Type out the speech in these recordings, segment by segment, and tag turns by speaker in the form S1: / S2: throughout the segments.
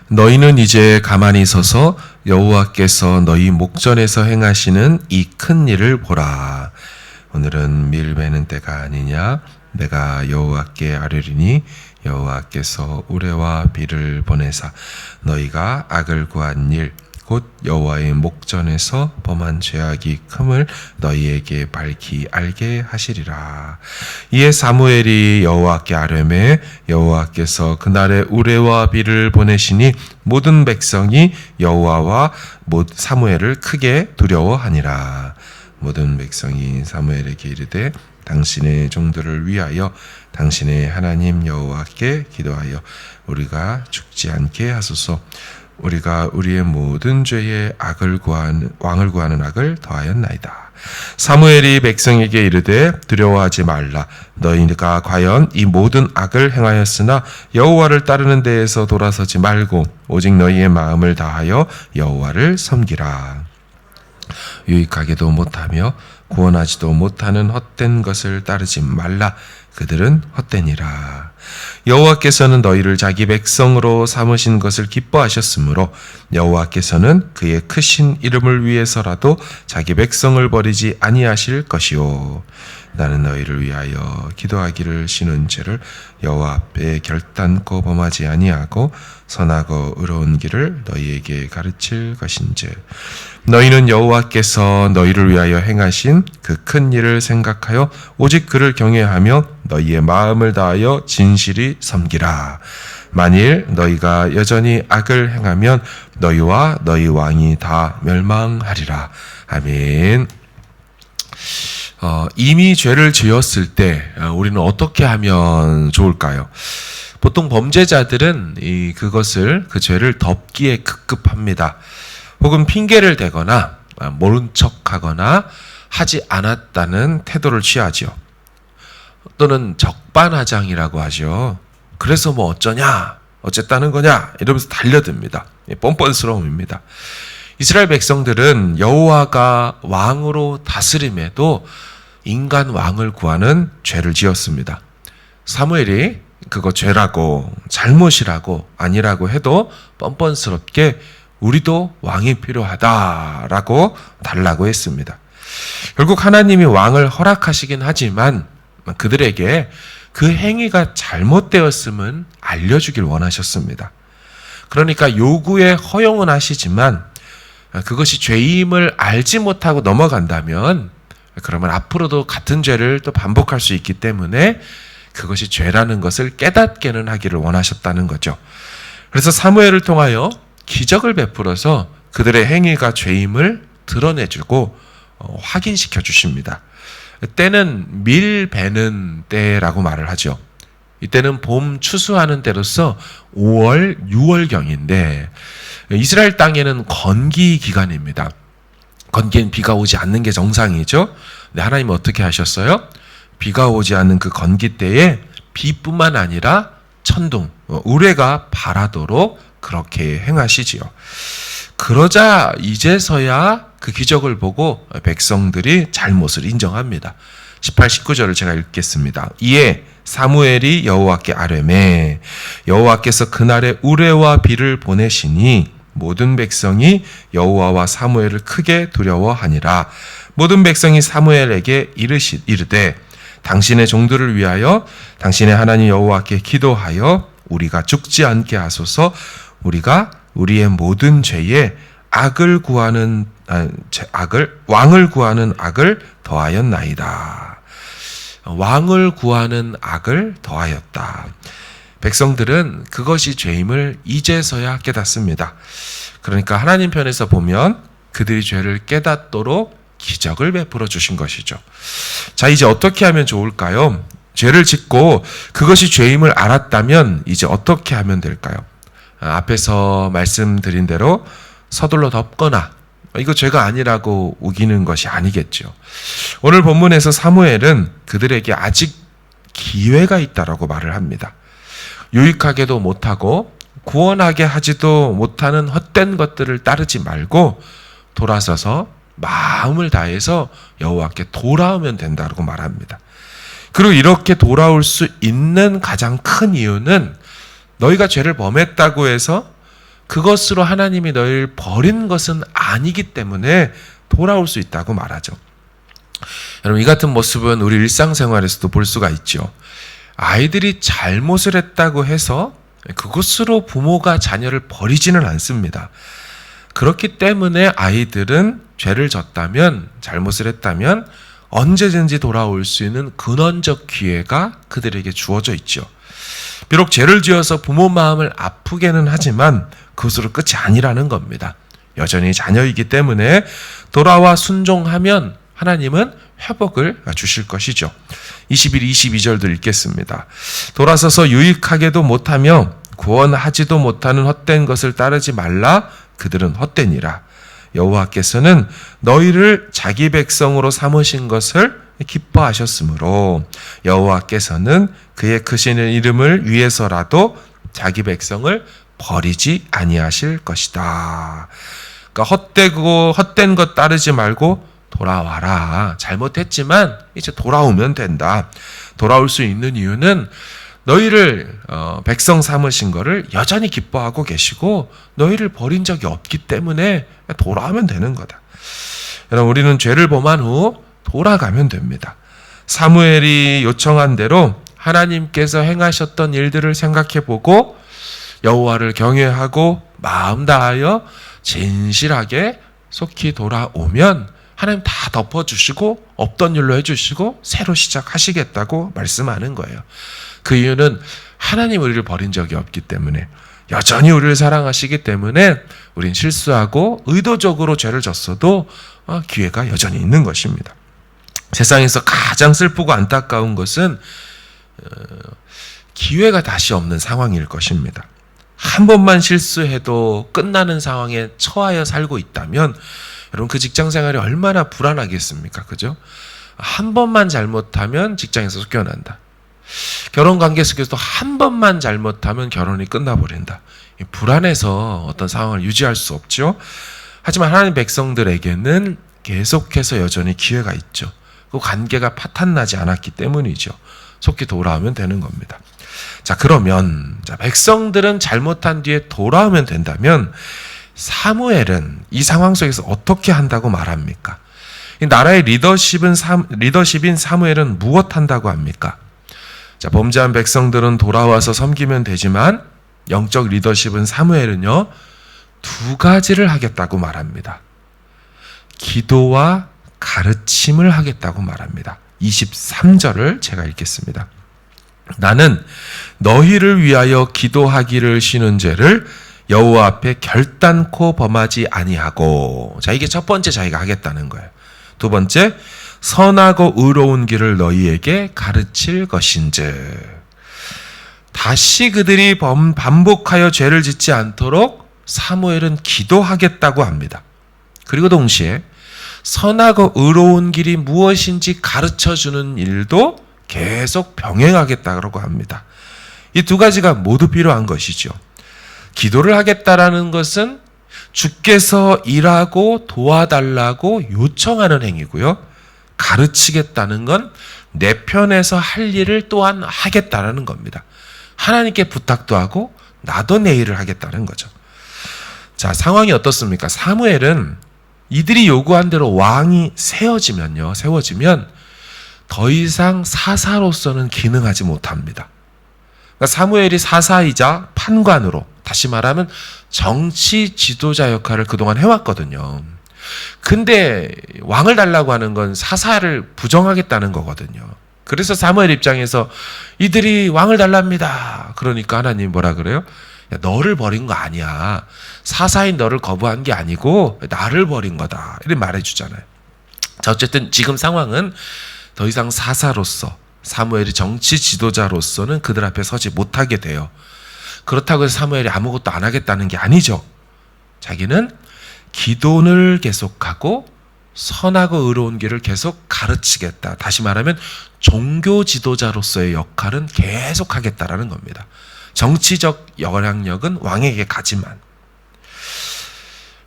S1: 너희는 이제 가만히 서서 여호와께서 너희 목전에서 행하시는 이 큰 일을 보라. 오늘은 밀 베는 때가 아니냐? 내가 여호와께 아뢰리니 여호와께서 우레와 비를 보내사 너희가 악을 구한 일 곧 여호와의 목전에서 범한 죄악이 큼을 너희에게 밝히 알게 하시리라. 이에 사무엘이 여호와께 아뢰매 여호와께서 그날에 우레와 비를 보내시니 모든 백성이 여호와와 사무엘을 크게 두려워하니라. 모든 백성이 사무엘에게 이르되 당신의 종들을 위하여 당신의 하나님 여호와께 기도하여 우리가 죽지 않게 하소서. 우리가 우리의 모든 죄에 왕을 구하는 악을 더하였나이다. 사무엘이 백성에게 이르되 두려워하지 말라. 너희가 과연 이 모든 악을 행하였으나 여호와를 따르는 데에서 돌아서지 말고 오직 너희의 마음을 다하여 여호와를 섬기라. 유익하게도 못하며 구원하지도 못하는 헛된 것을 따르지 말라. 그들은 헛되니라. 여호와께서는 너희를 자기 백성으로 삼으신 것을 기뻐하셨으므로 여호와께서는 그의 크신 이름을 위해서라도 자기 백성을 버리지 아니하실 것이요. 나는 너희를 위하여 기도하기를 쉬는 죄를 여호와 앞에 결단코 범하지 아니하고 선하고 의로운 길을 너희에게 가르칠 것인즉 너희는 여호와께서 너희를 위하여 행하신 그 큰 일을 생각하여 오직 그를 경외하며 너희의 마음을 다하여 진실이 섬기라. 만일 너희가 여전히 악을 행하면 너희와 너희 왕이 다 멸망하리라. 아멘. 이미 죄를 지었을 때 우리는 어떻게 하면 좋을까요? 보통 범죄자들은 그 죄를 덮기에 급급합니다. 혹은 핑계를 대거나 모른 척하거나 하지 않았다는 태도를 취하죠. 또는 적반하장이라고 하죠. 그래서 뭐 어쩌냐, 어쨌다는 거냐 이러면서 달려듭니다. 뻔뻔스러움입니다. 이스라엘 백성들은 여호와가 왕으로 다스림에도 인간 왕을 구하는 죄를 지었습니다. 사무엘이 그거 죄라고 잘못이라고 아니라고 해도 뻔뻔스럽게 우리도 왕이 필요하다라고 달라고 했습니다. 결국 하나님이 왕을 허락하시긴 하지만 그들에게 그 행위가 잘못되었음은 알려주길 원하셨습니다. 그러니까 요구에 허용은 하시지만 그것이 죄임을 알지 못하고 넘어간다면 그러면 앞으로도 같은 죄를 또 반복할 수 있기 때문에 그것이 죄라는 것을 깨닫게는 하기를 원하셨다는 거죠. 그래서 사무엘을 통하여 기적을 베풀어서 그들의 행위가 죄임을 드러내주고 확인시켜 주십니다. 때는 밀 베는 때라고 말을 하죠. 이때는 봄 추수하는 때로서 5월, 6월경인데 이스라엘 땅에는 건기 기간입니다. 건기엔 비가 오지 않는 게 정상이죠. 근데 하나님은 어떻게 하셨어요? 비가 오지 않는 그 건기 때에 비뿐만 아니라 천둥, 우레가 발하도록 그렇게 행하시지요. 그러자 이제서야 그 기적을 보고 백성들이 잘못을 인정합니다. 18, 19절을 제가 읽겠습니다. 이에 사무엘이 여호와께 아뢰매 여호와께서 그날에 우레와 비를 보내시니 모든 백성이 여호와와 사무엘을 크게 두려워하니라. 모든 백성이 사무엘에게 이르되 당신의 종들을 위하여 당신의 하나님 여호와께 기도하여 우리가 죽지 않게 하소서. 우리가 우리의 모든 죄에 왕을 구하는 악을 더하였나이다. 왕을 구하는 악을 더하였다. 백성들은 그것이 죄임을 이제서야 깨닫습니다. 그러니까 하나님 편에서 보면 그들이 죄를 깨닫도록 기적을 베풀어 주신 것이죠. 자, 이제 어떻게 하면 좋을까요? 죄를 짓고 그것이 죄임을 알았다면 이제 어떻게 하면 될까요? 앞에서 말씀드린 대로 서둘러 덮거나 이거 죄가 아니라고 우기는 것이 아니겠죠. 오늘 본문에서 사무엘은 그들에게 아직 기회가 있다라고 말을 합니다. 유익하게도 못하고 구원하게 하지도 못하는 헛된 것들을 따르지 말고 돌아서서 마음을 다해서 여호와께 돌아오면 된다고 말합니다. 그리고 이렇게 돌아올 수 있는 가장 큰 이유는 너희가 죄를 범했다고 해서 그것으로 하나님이 너희를 버린 것은 아니기 때문에 돌아올 수 있다고 말하죠. 여러분, 이 같은 모습은 우리 일상생활에서도 볼 수가 있죠. 아이들이 잘못을 했다고 해서 그것으로 부모가 자녀를 버리지는 않습니다. 그렇기 때문에 아이들은 죄를 졌다면, 잘못을 했다면 언제든지 돌아올 수 있는 근원적 기회가 그들에게 주어져 있죠. 비록 죄를 지어서 부모 마음을 아프게는 하지만 그것으로 끝이 아니라는 겁니다. 여전히 자녀이기 때문에 돌아와 순종하면 하나님은 회복을 주실 것이죠. 21, 22절도 읽겠습니다. 돌아서서 유익하게도 못하며 구원하지도 못하는 헛된 것을 따르지 말라. 그들은 헛되니라. 여호와께서는 너희를 자기 백성으로 삼으신 것을 기뻐하셨으므로 여호와께서는 그의 크신 이름을 위해서라도 자기 백성을 버리지 아니하실 것이다. 그러니까 헛된 것 따르지 말고 돌아와라. 잘못했지만 이제 돌아오면 된다. 돌아올 수 있는 이유는 너희를 백성 삼으신 것을 여전히 기뻐하고 계시고 너희를 버린 적이 없기 때문에 돌아오면 되는 거다. 여러분, 우리는 죄를 범한 후 돌아가면 됩니다. 사무엘이 요청한 대로 하나님께서 행하셨던 일들을 생각해보고 여호와를 경외하고 마음 다하여 진실하게 속히 돌아오면 하나님 다 덮어주시고 없던 일로 해주시고 새로 시작하시겠다고 말씀하는 거예요. 그 이유는 하나님 우리를 버린 적이 없기 때문에, 여전히 우리를 사랑하시기 때문에 우린 실수하고 의도적으로 죄를 졌어도 기회가 여전히 있는 것입니다. 세상에서 가장 슬프고 안타까운 것은 기회가 다시 없는 상황일 것입니다. 한 번만 실수해도 끝나는 상황에 처하여 살고 있다면 여러분, 그 직장 생활이 얼마나 불안하겠습니까? 그죠? 한 번만 잘못하면 직장에서 쫓겨난다. 결혼 관계 속에서도 한 번만 잘못하면 결혼이 끝나버린다. 불안해서 어떤 상황을 유지할 수 없죠. 하지만 하나님 백성들에게는 계속해서 여전히 기회가 있죠. 그 관계가 파탄나지 않았기 때문이죠. 속히 돌아오면 되는 겁니다. 자, 그러면 백성들은 잘못한 뒤에 돌아오면 된다면 사무엘은 이 상황 속에서 어떻게 한다고 말합니까? 이 나라의 리더십인 사무엘은 무엇 한다고 합니까? 자, 범죄한 백성들은 돌아와서 섬기면 되지만 영적 리더십은 사무엘은요, 두 가지를 하겠다고 말합니다. 기도와 가르침을 하겠다고 말합니다. 23절을 제가 읽겠습니다. 나는 너희를 위하여 기도하기를 쉬는 죄를 여호와 앞에 결단코 범하지 아니하고. 자, 이게 첫 번째 자기가 하겠다는 거예요. 두 번째, 선하고 의로운 길을 너희에게 가르칠 것인즉. 다시 그들이 반복하여 죄를 짓지 않도록 사무엘은 기도하겠다고 합니다. 그리고 동시에 선하고 의로운 길이 무엇인지 가르쳐주는 일도 계속 병행하겠다고 합니다. 이 두 가지가 모두 필요한 것이죠. 기도를 하겠다라는 것은 주께서 일하고 도와달라고 요청하는 행위고요. 가르치겠다는 건 내 편에서 할 일을 또한 하겠다라는 겁니다. 하나님께 부탁도 하고 나도 내 일을 하겠다는 거죠. 자, 상황이 어떻습니까? 사무엘은 이들이 요구한 대로 왕이 세워지면 더 이상 사사로서는 기능하지 못합니다. 그러니까 사무엘이 사사이자 판관으로, 다시 말하면 정치 지도자 역할을 그동안 해왔거든요. 근데 왕을 달라고 하는 건 사사를 부정하겠다는 거거든요. 그래서 사무엘 입장에서 이들이 왕을 달랍니다. 그러니까 하나님 뭐라 그래요? 야, 너를 버린 거 아니야. 사사인 너를 거부한 게 아니고 나를 버린 거다. 이렇게 말해주잖아요. 자, 어쨌든 지금 상황은 더 이상 사사로서, 사무엘이 정치 지도자로서는 그들 앞에 서지 못하게 돼요. 그렇다고 해서 사무엘이 아무것도 안 하겠다는 게 아니죠. 자기는 기도를 계속하고 선하고 의로운 길을 계속 가르치겠다. 다시 말하면 종교 지도자로서의 역할은 계속하겠다라는 겁니다. 정치적 영향력은 왕에게 가지만.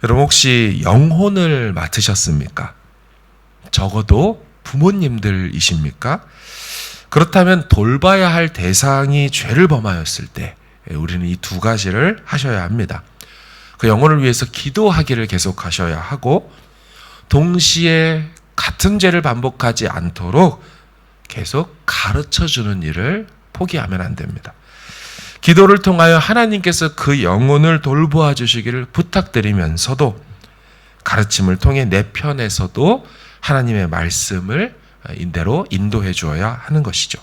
S1: 여러분, 혹시 영혼을 맡으셨습니까? 적어도 부모님들이십니까? 그렇다면 돌봐야 할 대상이 죄를 범하였을 때 우리는 이 두 가지를 하셔야 합니다. 그 영혼을 위해서 기도하기를 계속하셔야 하고, 동시에 같은 죄를 반복하지 않도록 계속 가르쳐주는 일을 포기하면 안 됩니다. 기도를 통하여 하나님께서 그 영혼을 돌보아 주시기를 부탁드리면서도, 가르침을 통해 내 편에서도 하나님의 말씀을 인대로 인도해 주어야 하는 것이죠.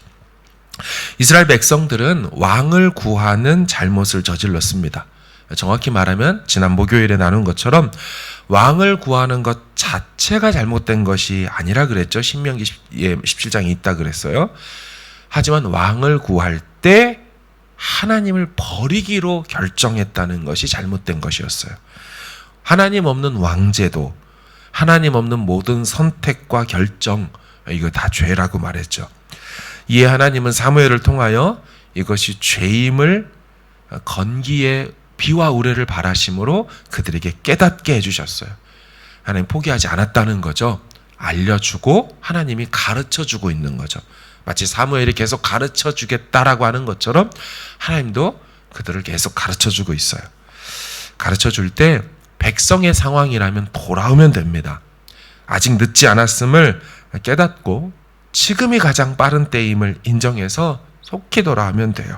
S1: 이스라엘 백성들은 왕을 구하는 잘못을 저질렀습니다. 정확히 말하면 지난 목요일에 나눈 것처럼 왕을 구하는 것 자체가 잘못된 것이 아니라 그랬죠. 신명기 17장에 있다 그랬어요. 하지만 왕을 구할 때 하나님을 버리기로 결정했다는 것이 잘못된 것이었어요. 하나님 없는 왕제도, 하나님 없는 모든 선택과 결정, 이거 다 죄라고 말했죠. 이에 하나님은 사무엘을 통하여 이것이 죄임을 건기에 비와 우레를 바라심으로 그들에게 깨닫게 해주셨어요. 하나님 포기하지 않았다는 거죠. 알려주고 하나님이 가르쳐주고 있는 거죠. 마치 사무엘이 계속 가르쳐주겠다라고 하는 것처럼 하나님도 그들을 계속 가르쳐주고 있어요. 가르쳐줄 때 백성의 상황이라면 돌아오면 됩니다. 아직 늦지 않았음을 깨닫고 지금이 가장 빠른 때임을 인정해서 속히 돌아오면 돼요.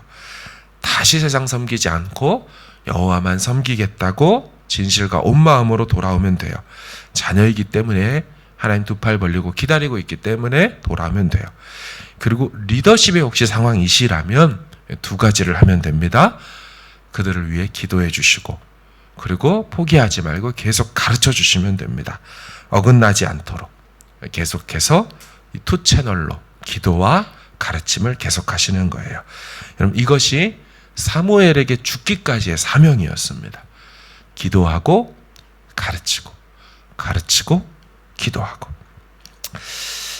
S1: 다시 세상 섬기지 않고 여호와만 섬기겠다고 진실과 온 마음으로 돌아오면 돼요. 자녀이기 때문에 하나님 두 팔 벌리고 기다리고 있기 때문에 돌아오면 돼요. 그리고 리더십의 혹시 상황이시라면 두 가지를 하면 됩니다. 그들을 위해 기도해 주시고, 그리고 포기하지 말고 계속 가르쳐 주시면 됩니다. 어긋나지 않도록 계속해서 이 투 채널로 기도와 가르침을 계속하시는 거예요. 여러분, 이것이 사무엘에게 죽기까지의 사명이었습니다. 기도하고 가르치고, 가르치고 기도하고.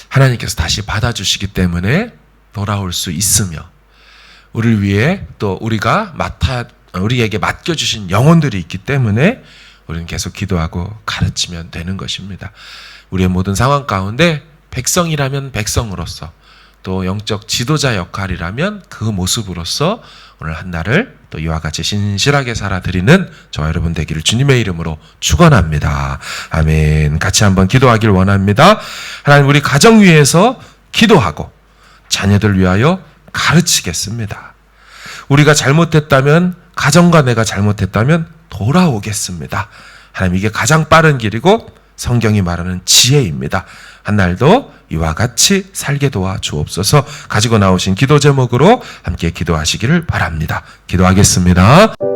S1: 하나님께서 다시 받아주시기 때문에 돌아올 수 있으며, 우리를 위해 또 우리에게 맡겨주신 영혼들이 있기 때문에 우리는 계속 기도하고 가르치면 되는 것입니다. 우리의 모든 상황 가운데 백성이라면 백성으로서, 또 영적 지도자 역할이라면 그 모습으로서 오늘 한날을 또 이와 같이 신실하게 살아드리는 저와 여러분 되기를 주님의 이름으로 축원합니다. 아멘. 같이 한번 기도하길 원합니다. 하나님, 우리 가정 위해서 기도하고 자녀들 위하여 가르치겠습니다. 우리가 잘못했다면, 가정과 내가 잘못했다면 돌아오겠습니다. 하나님, 이게 가장 빠른 길이고 성경이 말하는 지혜입니다. 한날도 이와 같이 살게 도와 주옵소서. 가지고 나오신 기도 제목으로 함께 기도하시기를 바랍니다. 기도하겠습니다.